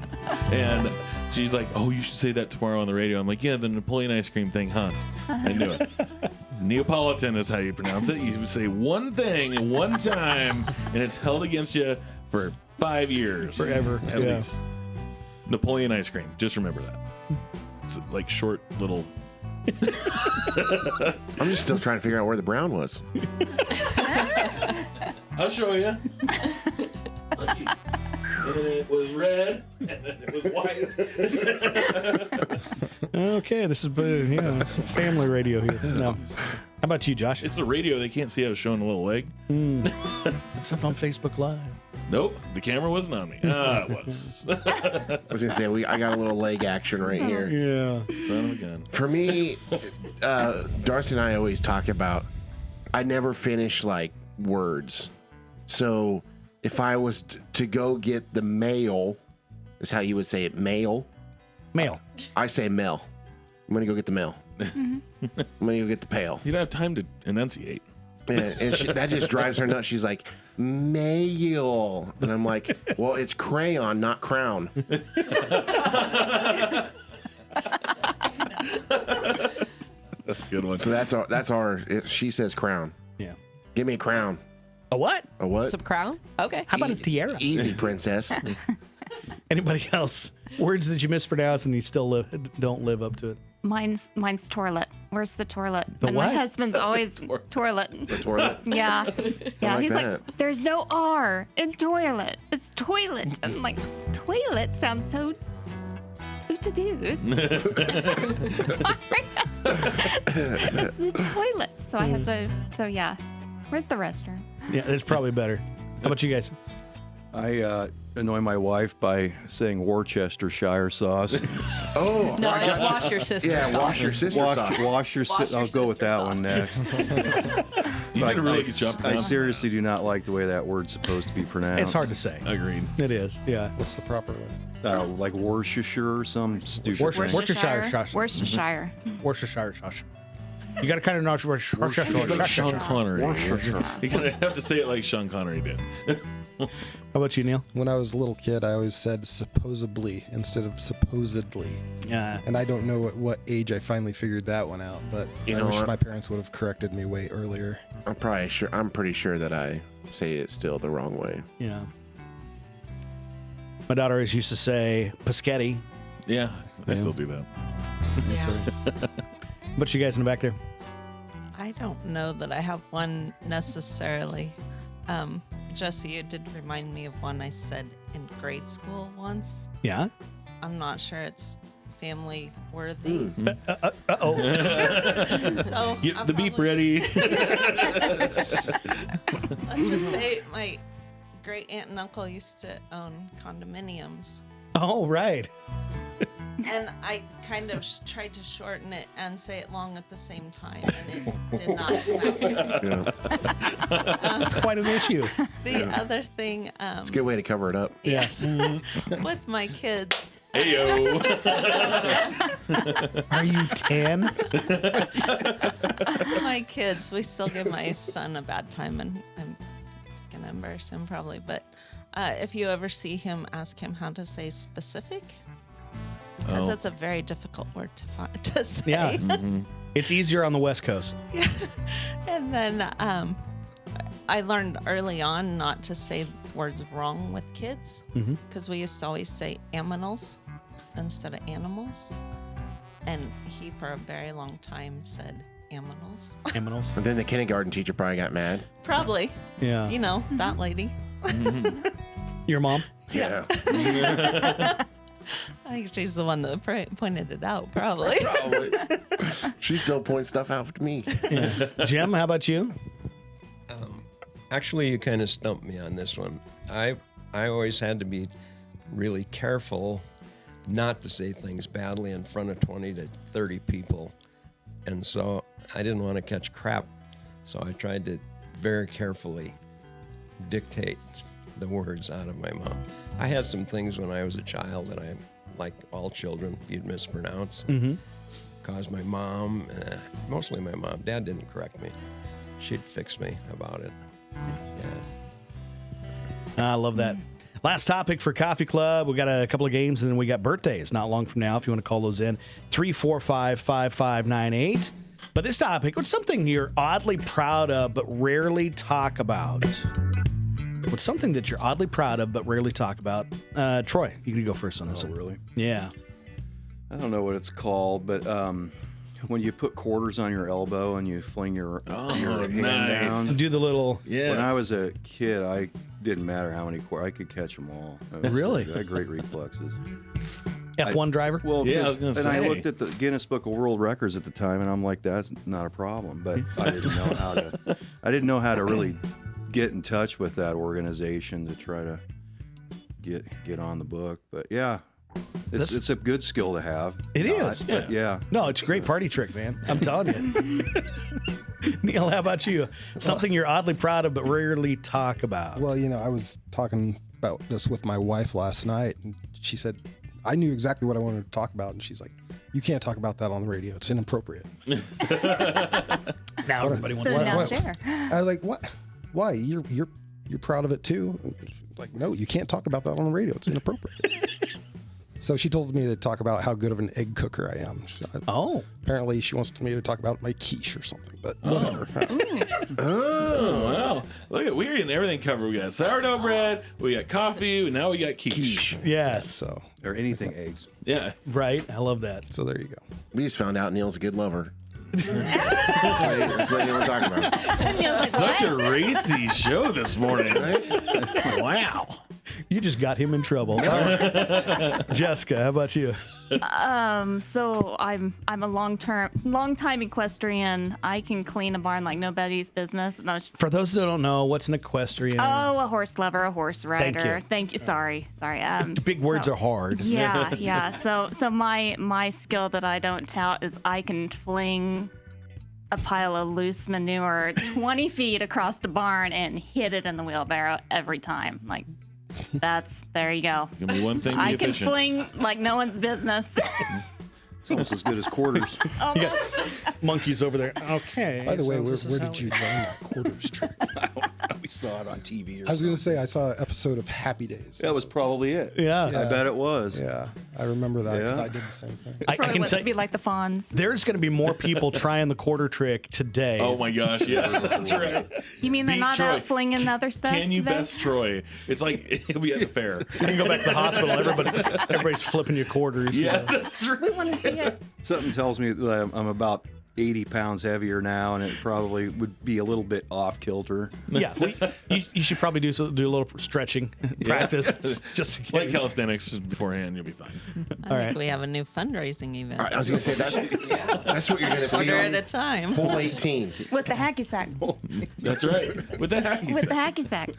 And she's like, oh, you should say that tomorrow on the radio. I'm like, yeah, the Napoleon ice cream thing, huh? I knew it. Neapolitan is how you pronounce it. You say one thing one time, and it's held against you for 5 years. Forever. At Yeah. least. Napoleon ice cream. Just remember that. It's like short little... I'm just still trying to figure out where the brown was. I'll show you. And then it was red, and then it was white. Okay, this is family radio here. No. How about you, Josh? It's the radio. They can't see I was showing a little leg. Except on Facebook Live. Nope, the camera wasn't on me. It was. I was gonna say I got a little leg action right here. Yeah. Son of a gun. For me, Darcy and I always talk about I never finish like words. So if I was to go get the mail, is how you would say it, mail. Mail. I say mail. I'm gonna go get the mail. I'm gonna go get the pail. You don't have time to enunciate. And that just drives her nuts. She's like, mail. And I'm like, well, it's crayon, not crown. That's a good one. So that's our. She says crown. Yeah. Give me a crown. A what? A what? Some crown? Okay. How about a tiara? Easy, princess. Anybody else? Words that you mispronounce and you still don't live up to it. Mine's toilet. Where's the toilet? The and what? my husband's always toilet. The toilet. Yeah. Yeah. like He's that. like, there's no R in toilet. It's toilet. And I'm like, toilet sounds so to do. Sorry. It's the toilet. So I have to. So yeah. Where's the restroom? Yeah, it's probably better. How about you guys? I annoy my wife by saying Worcestershire sauce. Oh. No, it's wash your sister's Yeah, sauce. wash your sister sauce. Wash your Wash your I'll go with sister that sauce. one next. You did a really good job I pronouncing seriously do not like the way that word's supposed to be pronounced. It's hard to say. that. Agreed. It is. Yeah. What's the proper one? Like Worcestershire or some stupid. Worcestershire sauce. Worcestershire. Worcestershire sauce. You got to kind of know Like Sean Connery. You're gonna have to say it like Sean Connery did. How about you, Neil? When I was a little kid, I always said supposedly instead of supposedly. Yeah. And I don't know at what age I finally figured that one out, but You I know wish what? my parents would have corrected me way earlier. I'm pretty sure that I say it still the wrong way. Yeah. My daughter always used to say Paschetti. Yeah, I still do that. Yeah. But you guys in the back there? I don't know that I have one necessarily. Jesse, you did remind me of one I said in grade school once. Yeah. I'm not sure it's family worthy. Uh-oh. So Get I'm the beep probably- ready. Let's just say my great aunt and uncle used to own condominiums. Oh, right. And I kind of tried to shorten it and say it long at the same time, and it did not come out. That's quite an issue. The other thing, It's a good way to cover it up. Yeah. with my kids, Heyo. Are you 10? my kids, we still give my son a bad time, and I'm gonna embarrass him probably. But if you ever see him, ask him how to say specific, because Oh. it's a very difficult word to say. Yeah. It's easier on the West Coast. And then I learned early on not to say words wrong with kids, because we used to always say aminals instead of animals. And he, for a very long time, said aminals. Aminals. And then the kindergarten teacher probably got mad. Probably, Yeah. you know, that lady. Your mom? Yeah. I think she's the one that pointed it out, probably. Probably. She still points stuff out to me. Yeah. Jim, how about you? Actually, you kind of stumped me on this one. I always had to be really careful not to say things badly in front of 20 to 30 people. And so I didn't want to catch crap. So I tried to very carefully dictate the words out of my mouth. I had some things when I was a child that I, like all children, you'd mispronounce. Caused my mom, mostly my mom. Dad didn't correct me. She'd fix me about it. Yeah. I love that. Last topic for Coffee Club. We got a couple of games, and then we got birthdays not long from now. If you want to call those in, 345-5598. But this topic, what's something you're oddly proud of but rarely talk about? What's something that you're oddly proud of but rarely talk about? Troy, you can go first on this one. Really? Yeah. I don't know what it's called, but when you put quarters on your elbow and you fling your hand nice. down. Do the little. Yeah. When I was a kid, I didn't matter how many quarters. I could catch them all. Really? I had great reflexes. F1 driver? Well, Yeah, I was because- gonna and I say. looked at the Guinness Book of World Records at the time, and I'm like, that's not a problem. But I didn't know how to. I didn't know how to really get in touch with that organization to try to get on the book. But yeah, it's a good skill to have. It is. But yeah. No, it's a great party trick, man. I'm telling you. Neil, how about you? Something you're oddly proud of but rarely talk about. Well, you know, I was talking about this with my wife last night, and she said, I knew exactly what I wanted to talk about. And she's like, you can't talk about that on the radio. It's inappropriate. Now everybody wants So to now know. share. I was like, what? Why? You're proud of it too? Like, no, you can't talk about that on the radio. It's inappropriate. So she told me to talk about how good of an egg cooker I am. Oh. Apparently she wants me to talk about my quiche or something, but whatever. Oh, wow. Look at, we're getting everything covered. We got sourdough bread, we got coffee, and now we got quiche. Yes. So Or anything eggs. Yeah. Right. I love that. there you go. We just found out Neil's a good lover. That's what you were talking about. Such a racy show this morning. Wow. You just got him in trouble. Jessica, how about you? So I'm a long time equestrian. I can clean a barn like nobody's business. No, it's just, For those that don't know, what's an equestrian? oh, a horse lover, a horse rider. you. Thank you. Sorry. Big words are hard. Yeah. So my skill that I don't tout is I can fling a pile of loose manure 20 feet across the barn and hit it in the wheelbarrow every time. Like, there you go. Give me one thing to be I can efficient. fling like no one's business. It's almost as good as quarters. You got monkeys over there. Okay. By the way, so where this is how did you learn that quarters trick? We saw it on TV. Or I was going to something. say I saw an episode of Happy Days. That was probably it. Yeah. I bet it was. Yeah, I remember that because Yeah. I did the same thing. I Probably can wants tell to be like the Fonz. there's going to be more people trying the quarter trick today. Oh my gosh, yeah, that's right. You mean they're Beat not Troy. out flinging other stuff Can you today? best Troy? It's like he'll be at the fair. You can go back to the hospital. Everybody's flipping you quarters. Yeah, that's right. We want to see it. Something tells me that I'm about 80 pounds heavier now, and it probably would be a little bit off kilter. Yeah. You should probably do a little stretching practice just in Like case. calisthenics beforehand, you'll be fine. I All think right. we have a new fundraising event. I was going to say that's what you're going to see. Order on at a time. Hole 18. With the hacky sack. That's right. With the hacky With the sack. hacky sack.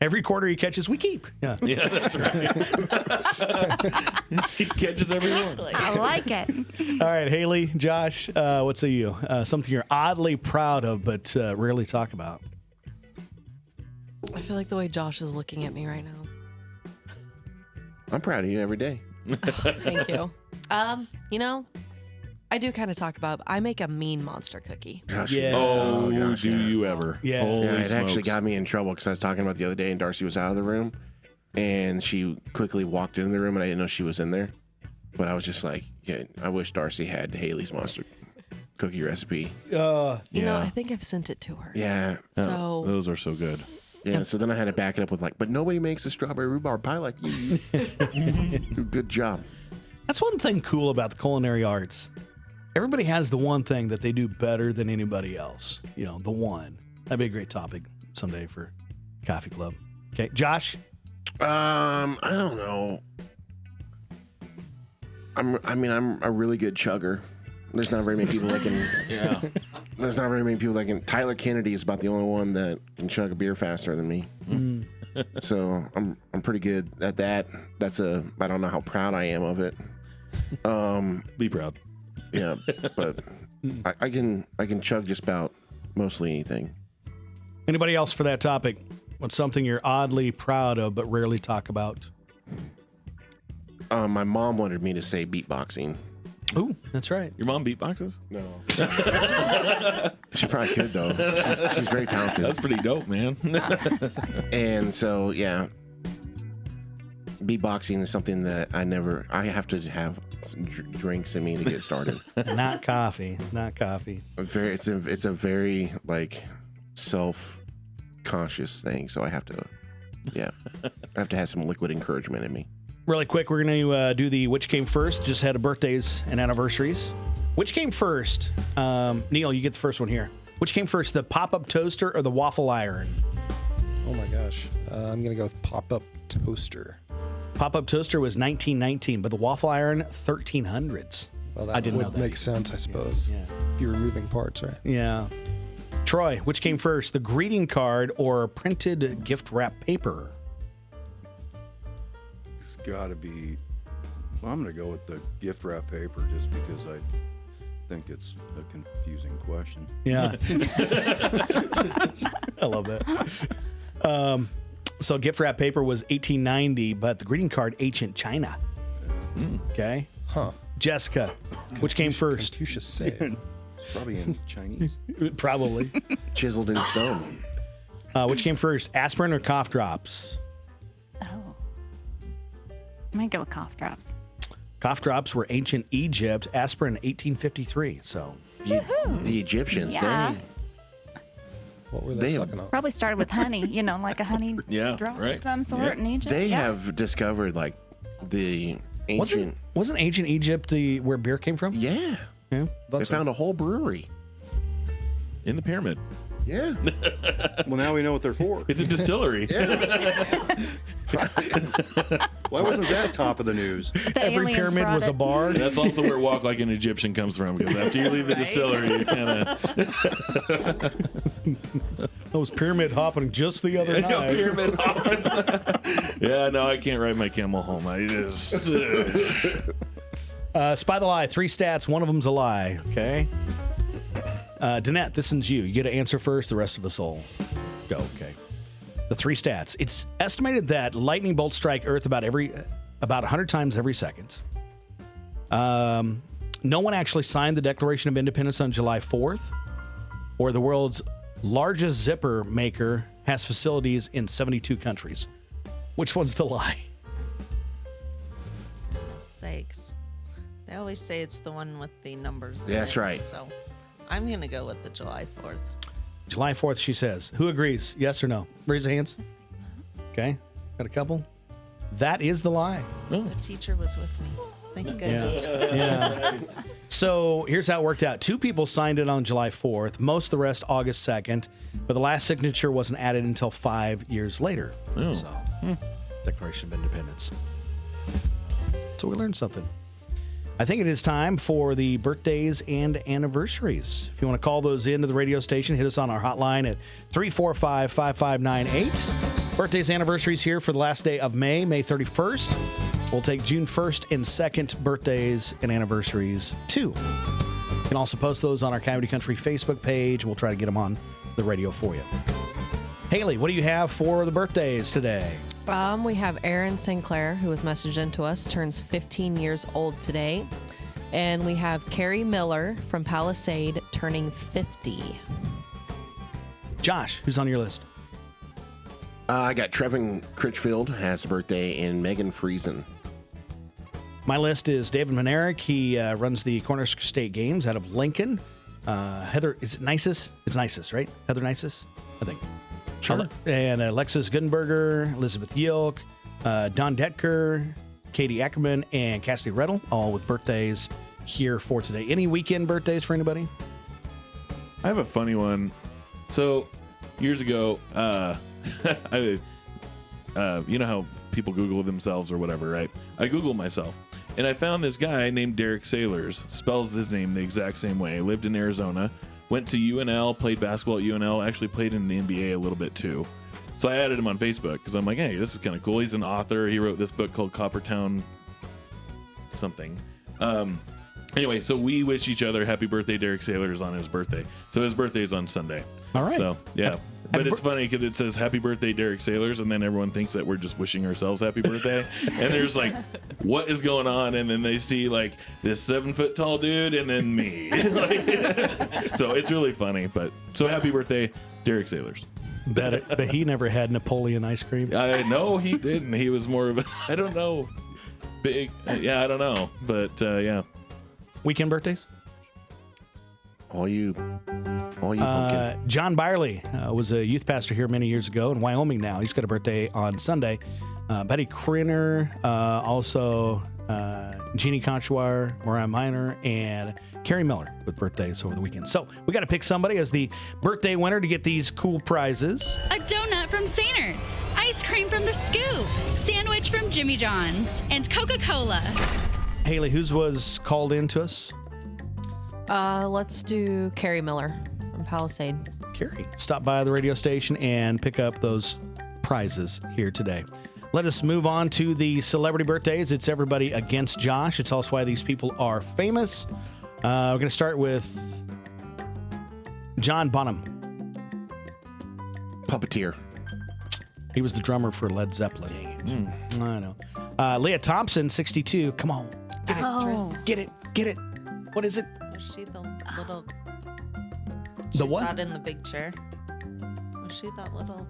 Every quarter he catches, we keep. Yeah. Yeah, that's right. He catches everyone. I like it. All right, Haley, Josh, what say you? Something you're oddly proud of, but rarely talk about. I feel like the way Josh is looking at me right now. I'm proud of you every day. Thank you. You know, I do kind of talk about. I make a mean monster cookie. Gosh, Yeah. Oh, gosh, do yeah. you ever? Yeah. Holy Yeah, it actually smokes. got me in trouble because I was talking about the other day and Darcy was out of the room and she quickly walked into the room and I didn't know she was in there. But I was just like, yeah, I wish Darcy had Haley's monster cookie recipe. You know, Yeah. I think I've sent it to her. Yeah. So Those are so good. Yeah. So then I had to back it up with like, but nobody makes a strawberry rhubarb pie like you. Good job. That's one thing cool about the culinary arts. Everybody has the one thing that they do better than anybody else. You know, the one. That'd be a great topic someday for Coffee Club. Okay, Josh? I don't know. I'm a really good chugger. There's not very many people that can. Yeah. There's not very many people that can. Tyler Kennedy is about the only one that can chug a beer faster than me. So I'm pretty good at that. I don't know how proud I am of it. Be proud. Yeah, but I can chug just about mostly anything. Anybody else for that topic? What's something you're oddly proud of but rarely talk about? My mom wanted me to say beatboxing. Ooh, that's right. Your mom beatboxes? No. She probably could though. She's very talented. That's pretty dope, man. And so, yeah, beatboxing is something that I have to have drinks in me to get started. Not coffee. Not coffee. It's a very like self-conscious thing. So I have to have some liquid encouragement in me. Really quick, we're going to do the which came first. Just had a birthdays and anniversaries. Which came first? Neil, you get the first one here. Which came first, the pop-up toaster or the waffle iron? Oh my gosh. I'm going to go with pop-up toaster. Pop-up toaster was 1919, but the waffle iron, 1300s. Well, that I didn't would know that. make sense, I suppose. Yeah. If you're removing parts, right? Yeah. Troy, which came first, the greeting card or printed gift wrap paper? It's got to be. Well, I'm going to go with the gift wrap paper just because I think it's a confusing question. Yeah. I love that. So gift wrap paper was 1890, but the greeting card, ancient China. Okay. Huh. Jessica, which came first? Confucius say. Probably in Chinese. Probably. Chiseled in stone. Which came first, aspirin or cough drops? Oh. I might go with cough drops. Cough drops were ancient Egypt, aspirin 1853. So The Egyptians, Yeah. What were They they have- sucking on? Probably started with honey, like a honey Yeah, drop right. of some sort Yeah. in Egypt. they Yeah. have discovered like the ancient. wasn't ancient Egypt where beer came from? Yeah, Yeah. they found a whole brewery. In the pyramid. Yeah. Well, now we know what they're for. It's a distillery. Why wasn't that top of the news? The Every aliens pyramid brought was a it. bar. That's also where Walk Like an Egyptian comes from, because after you leave the distillery, you kind of I was pyramid hopping just the other night. pyramid hopping. Yeah, no, I can't ride my camel home. I just Spy the lie. 3 stats. One of them's a lie. Okay. Danette, this is you. You get to answer first. The rest of us all go. Okay. The 3 stats. It's estimated that lightning bolts strike Earth about 100 times every second. No one actually signed the Declaration of Independence on July 4th, or the world's largest zipper maker has facilities in 72 countries. Which one's the lie? Sakes. They always say it's the one with the numbers. Yeah, that's right. So I'm going to go with the July 4th. July 4th, she says. Who agrees? Yes or no? Raise your hands. Okay. Got a couple? That is the lie. The teacher was with me. Thank goodness. Yeah. So here's how it worked out. 2 people signed it on July 4th, most of the rest August 2nd, but the last signature wasn't added until 5 years later. So, Declaration of Independence. So we learned something. I think it is time for the birthdays and anniversaries. If you want to call those into the radio station, hit us on our hotline at 345-5598. Birthdays, anniversaries here for the last day of May 31st. We'll take June 1st and 2nd birthdays and anniversaries too. You can also post those on our Coyote Country Facebook page. We'll try to get them on the radio for you. Haley, what do you have for the birthdays today? We have Aaron Sinclair, who was messaged into us, turns 15 years old today. And we have Carrie Miller from Palisade turning 50. Josh, who's on your list? I got Trevin Critchfield has a birthday and Megan Friesen. My list is David Manerick. He runs the Cornhusker State Games out of Lincoln. Heather, is it Nisus? It's Nisus, right? Heather Nisus, I think. Sure. And Alexis Gutenberger, Elizabeth Yilk, Don Detker, Katie Ackerman, and Cassidy Rettel, all with birthdays here for today. Any weekend birthdays for anybody? I have a funny one. So years ago, you know how people Google themselves or whatever, right? I Googled myself, and I found this guy named Derek Sailors. Spells his name the exact same way. Lived in Arizona. Went to UNL, played basketball at UNL, actually played in the NBA a little bit too. So I added him on Facebook because I'm like, hey, this is kind of cool. He's an author. He wrote this book called Coppertown something. Anyway, so we wish each other happy birthday, Derek Sailors, on his birthday. So his birthday is on Sunday. All right. So, yeah. But it's funny because it says happy birthday, Derek Sailors, and then everyone thinks that we're just wishing ourselves happy birthday. And there's like, what is going on? And then they see like this 7-foot tall dude and then me. So it's really funny. But so happy birthday, Derek Sailors. But he never had Napoleon ice cream. I know he didn't. He was more of a, I don't know, big. Yeah, I don't know. But yeah. Weekend birthdays? All you pumpkin. John Byerly was a youth pastor here many years ago in Wyoming now. He's got a birthday on Sunday. Betty Krinner, also Jeannie Conchwire, Mariah Miner, and Carrie Miller with birthdays over the weekend. So we got to pick somebody as the birthday winner to get these cool prizes. A donut from Sainter's, ice cream from The Scoop, sandwich from Jimmy John's, and Coca-Cola. Haley, whose was called in to us? Let's do Carrie Miller from Palisade. Carrie, stop by the radio station and pick up those prizes here today. Let us move on to the celebrity birthdays. It's everybody against Josh. It's also why these people are famous. We're going to start with John Bonham. Puppeteer. He was the drummer for Led Zeppelin. Dang it. I know. Leah Thompson, 62. Come on. Get it. Get it. Get it. What is it? Was she the little... The what? She sat in the big chair. Was she that little...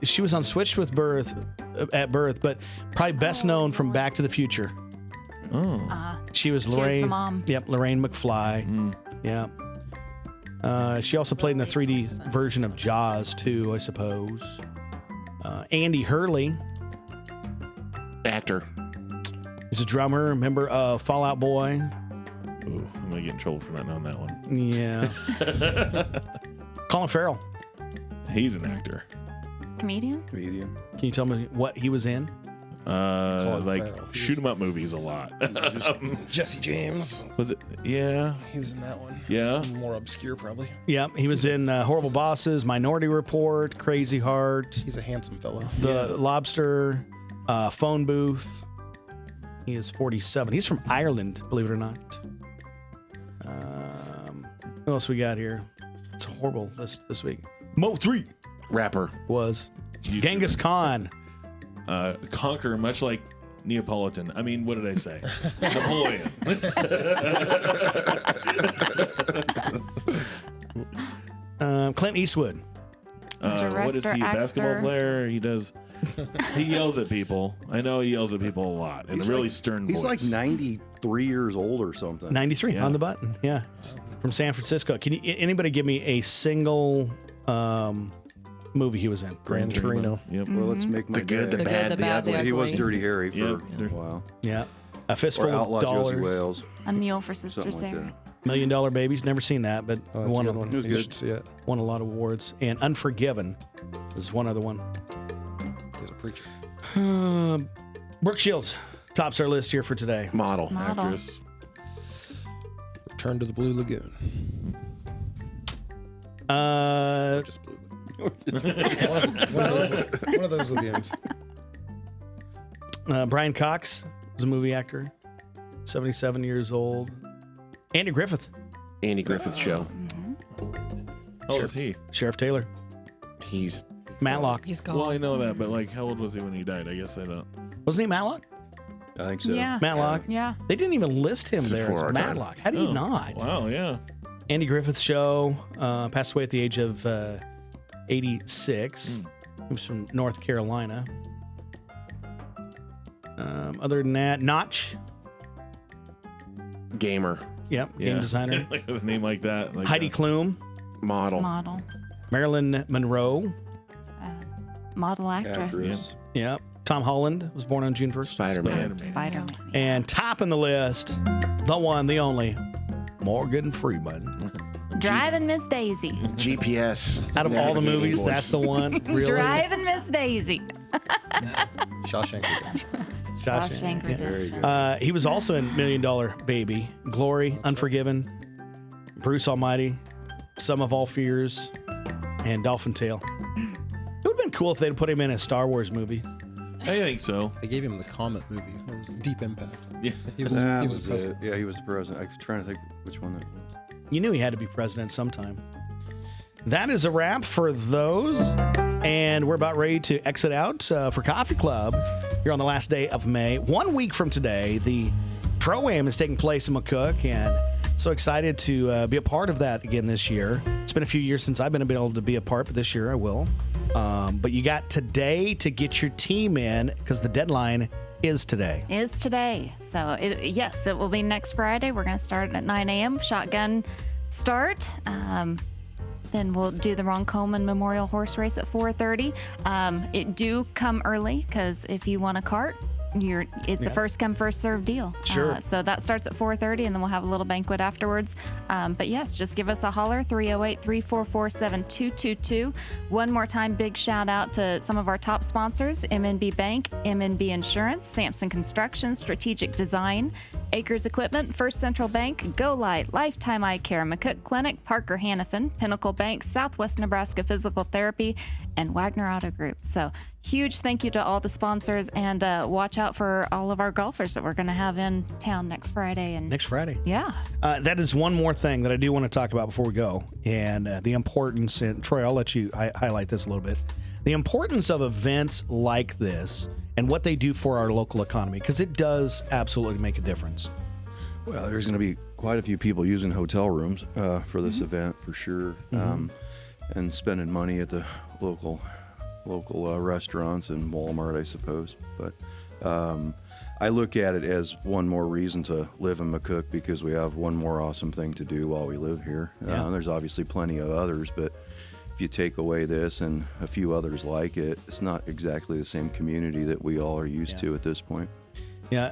She was on Switched at birth, but probably best known from Back to the Future. She was Lorraine. She was the mom. Yep, Lorraine McFly. Yeah. She also played in the 3D version of Jaws too, I suppose. Andy Hurley. Actor. He's a drummer, member of Fall Out Boy. Ooh, I'm going to get in trouble for not knowing that one. Yeah. Colin Farrell. He's an actor. Comedian? Comedian. Can you tell me what he was in? Like Farrell. shoot 'em up movies a lot. Jesse James. Was it? Yeah. He was in that one. Yeah. More obscure, probably. Yeah, he was in Horrible Bosses, Minority Report, Crazy Heart, He's a handsome fellow. The Lobster, Phone Booth. He is 47. He's from Ireland, believe it or not. What else we got here? It's a horrible list this week. Mo3 Rapper. was Genghis Khan. Conquer, much like Neapolitan. I mean, what did I say? Napoleon. Clint Eastwood. What is Director, he? A basketball actor. player? He does. He yells at people. I know he yells at people a lot in a really stern voice. He's like 93 years old or something. 93 Yeah. on the button. Yeah. From San Francisco. Can anybody give me a single movie he was in? Gran Torino. Yep. Well, let's make my The good, day. the bad, the the ugly. He was ugly. Dirty Harry for Yep. a while. Yeah. A Fistful Or of Outlaw Dollars. Josie Wales. A Meal for Sister Something like Sarah. that. $1 Million Babies. Never seen that, but Oh, that's a won, good one. It was You good. should see it. won a lot of awards. And Unforgiven is one other one. He's a preacher. Brooke Shields tops our list here for today. Model. Model. Actress. Return to the Blue Lagoon. Just Blue Lagoon. one of those lagoons. Brian Cox was a movie actor, 77 years old. Andy Griffith, Andy Griffith Show. How old is he? Sheriff Taylor, He's Matlock. He's gone. Well, I know that, but like, how old was he when he died? I guess I don't. Wasn't he Matlock? I think so. Yeah. Matlock. Yeah. They didn't even list him This is there as before our time. Matlock. How do you not? Wow. Yeah. Andy Griffith Show passed away at the age of 86. He was from North Carolina. Other than that, Notch. gamer. Yep, game Yeah. designer. Like with a name like that. Like Heidi Klum, Model. Model. Marilyn Monroe. Model actress. Actress. Yep. Tom Holland was born on June 1st. Spider-Man. Spider-Man. And topping the list, the one, the only, Morgan Freeman. Driving Miss Daisy. GPS. Out of all the Navigating movies, voice. that's the one. Really? Driving Miss Daisy. Shawshank Redemption. Shawshank Yeah. Redemption. He was also in $1 Million Baby, Glory, Unforgiven, Bruce Almighty, Sum of All Fears, and Dolphin Tale. It would have been cool if they'd put him in a Star Wars movie. I think so. They gave him the Comet movie. It was Deep Impact. Yeah. He was, That he was was the president. it. Yeah, he was the president. I'm trying to think which one that was. You knew he had to be president sometime. That is a wrap for those. And we're about ready to exit out for Coffee Club here on the last day of May. 1 week from today, the Pro-Am is taking place in McCook, and so excited to be a part of that again this year. It's been a few years since I've been able to be a part, but this year I will. But you got today to get your team in because the deadline is today. Is today. So, yes, it will be next Friday. We're going to start at 9 a.m. Shotgun start. Then we'll do the Ron Coleman Memorial Horse Race at 4:30. It do come early because if you want a cart, it's a first come first served deal. Sure. So that starts at 4:30, and then we'll have a little banquet afterwards. But yes, just give us a holler 308-344-7222. One more time, big shout out to some of our top sponsors: MNB Bank, MNB Insurance, Sampson Construction, Strategic Design, Acres Equipment, First Central Bank, Go Light, Lifetime Eye Care, McCook Clinic, Parker Hannafin, Pinnacle Bank, Southwest Nebraska Physical Therapy, and Wagner Auto Group. So huge thank you to all the sponsors, and watch out for all of our golfers that we're going to have in town next Friday. And Next Friday. yeah, That is one more thing that I do want to talk about before we go, and the importance, and Troy, I'll let you highlight this a little bit, the importance of events like this and what they do for our local economy, because it does absolutely make a difference. Well, there's going to be quite a few people using hotel rooms for this event for sure, and spending money at the local restaurants and Walmart, I suppose. But I look at it as one more reason to live in McCook because we have one more awesome thing to do while we live here. Yeah. There's obviously plenty of others, but if you take away this and a few others like it, it's not exactly the same community that we all are used to at this point. Yeah,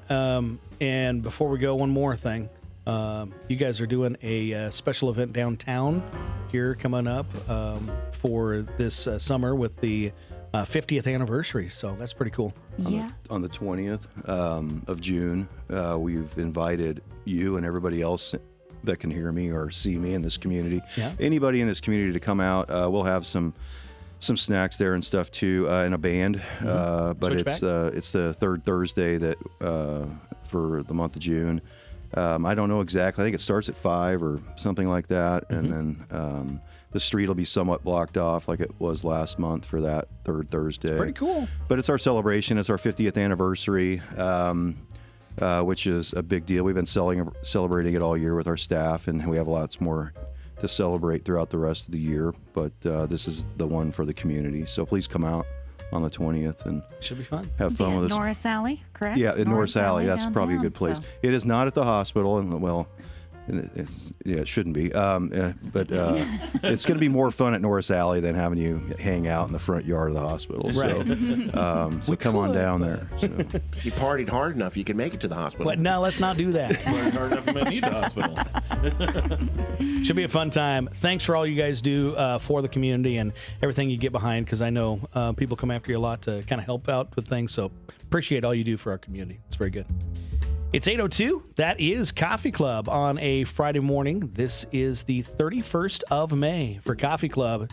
and before we go, one more thing. You guys are doing a special event downtown here coming up for this summer with the 50th anniversary, so that's pretty cool. On the 20th of June, we've invited you and everybody else that can hear me or see me in this community. Yeah. Anybody in this community to come out. We'll have some snacks there and stuff too, and a band. But Switchback? it's the third Thursday that for the month of June. I don't know exactly. I think it starts at 5 or something like that, and then the street will be somewhat blocked off like it was last month for that third Thursday. Pretty cool. But it's our celebration. It's our 50th anniversary, which is a big deal. We've been celebrating it all year with our staff, and we have lots more to celebrate throughout the rest of the year, but this is the one for the community. So please come out on the 20th and Should be fun. have fun with us. Norris Alley, correct? Yeah, at Norris Alley. That's probably a downtown, good place. so. It is not at the hospital, and well, it shouldn't be. But it's going to be more fun at Norris Alley than having you hang out in the front yard of the hospital. Right. So come on down there. So. If you partied hard enough, you can make it to the hospital. But no, let's not do that. Worked hard enough, you might need the hospital. Should be a fun time. Thanks for all you guys do for the community and everything you get behind, because I know people come after you a lot to kind of help out with things. So appreciate all you do for our community. It's very good. It's 8:02. That is Coffee Club on a Friday morning. This is the 31st of May for Coffee Club.